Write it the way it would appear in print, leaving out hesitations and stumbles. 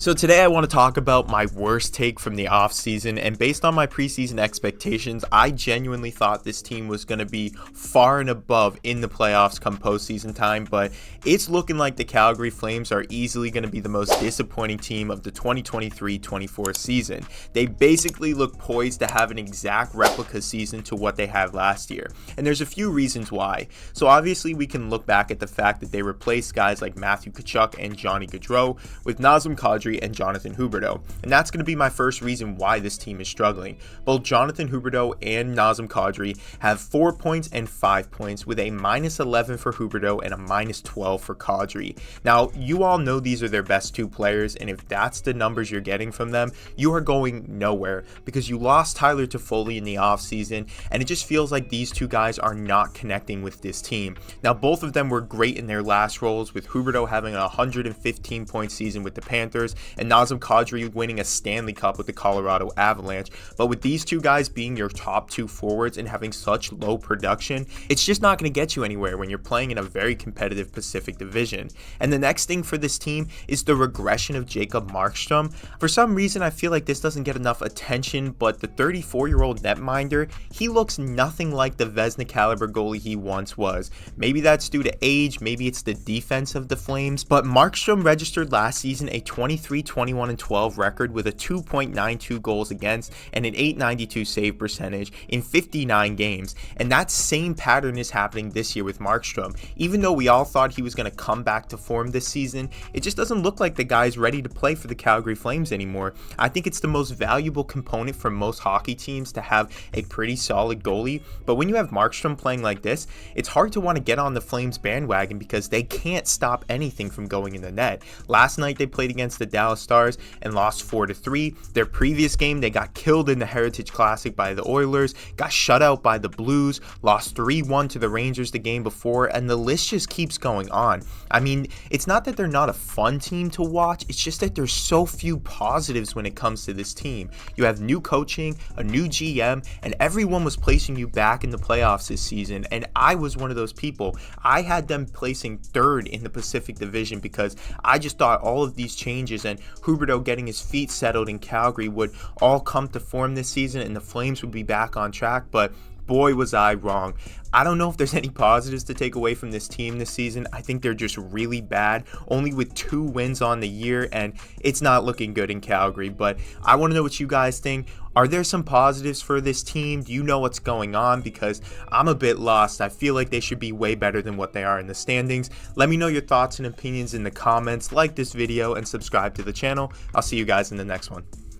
So today I want to talk about my worst take from the offseason, and based on my preseason expectations, I genuinely thought this team was going to be far and above in the playoffs come postseason time, but it's looking like the Calgary Flames are easily going to be the most disappointing team of the 2023-24 season. They basically look poised to have an exact replica season to what they had last year, and there's a few reasons why. So obviously we can look back at the fact that they replaced guys like Matthew Tkachuk and Johnny Gaudreau with Nazem Kadri and Jonathan Huberdeau, and that's going to be my first reason why this team is struggling. Both Jonathan Huberdeau and Nazem Kadri have 4 points and 5 points, with a -11 for Huberdeau and a -12 for Kadri. Now, you all know these are their best two players, and if that's the numbers you're getting from them, you are going nowhere because you lost Tyler Toffoli in the offseason, and it just feels like these two guys are not connecting with this team. Now, both of them were great in their last roles, with Huberdeau having a 115-point season with the Panthers and Nazem Kadri winning a Stanley Cup with the Colorado Avalanche. But with these two guys being your top two forwards and having such low production, it's just not going to get you anywhere when you're playing in a very competitive Pacific Division. And the next thing for this team is the regression of Jacob Markstrom. For some reason, I feel like this doesn't get enough attention, but the 34-year-old netminder, he looks nothing like the Vezina caliber goalie he once was. Maybe that's due to age, maybe it's the defense of the Flames, but Markstrom registered last season a 23-21-12 record with a 2.92 goals against and an .892 save percentage in 59 games, and that same pattern is happening this year with Markstrom. Even though we all thought he was going to come back to form this season, it just doesn't look like the guy's ready to play for the Calgary Flames anymore. I think it's the most valuable component for most hockey teams to have a pretty solid goalie, but when you have Markstrom playing like this, it's hard to want to get on the Flames bandwagon because they can't stop anything from going in the net. Last night they played against the Dallas Stars and lost 4-3. Their previous game, they got killed in the Heritage Classic by the Oilers, got shut out by the Blues, lost 3-1 to the Rangers the game before, and the list just keeps going on. I mean, it's not that they're not a fun team to watch, it's just that there's so few positives when it comes to this team. You have new coaching, a new GM, and everyone was placing you back in the playoffs this season, and I was one of those people. I had them placing third in the Pacific Division because I just thought all of these changes and Huberdeau getting his feet settled in Calgary would all come to form this season and the Flames would be back on track, but boy was I wrong. I don't know if there's any positives to take away from this team this season. I think they're just really bad, only with 2 wins on the year, and it's not looking good in Calgary. But I want to know what you guys think. Are there some positives for this team? Do you know what's going on? Because I'm a bit lost. I feel like they should be way better than what they are in the standings. Let me know your thoughts and opinions in the comments. Like this video and subscribe to the channel. I'll see you guys in the next one.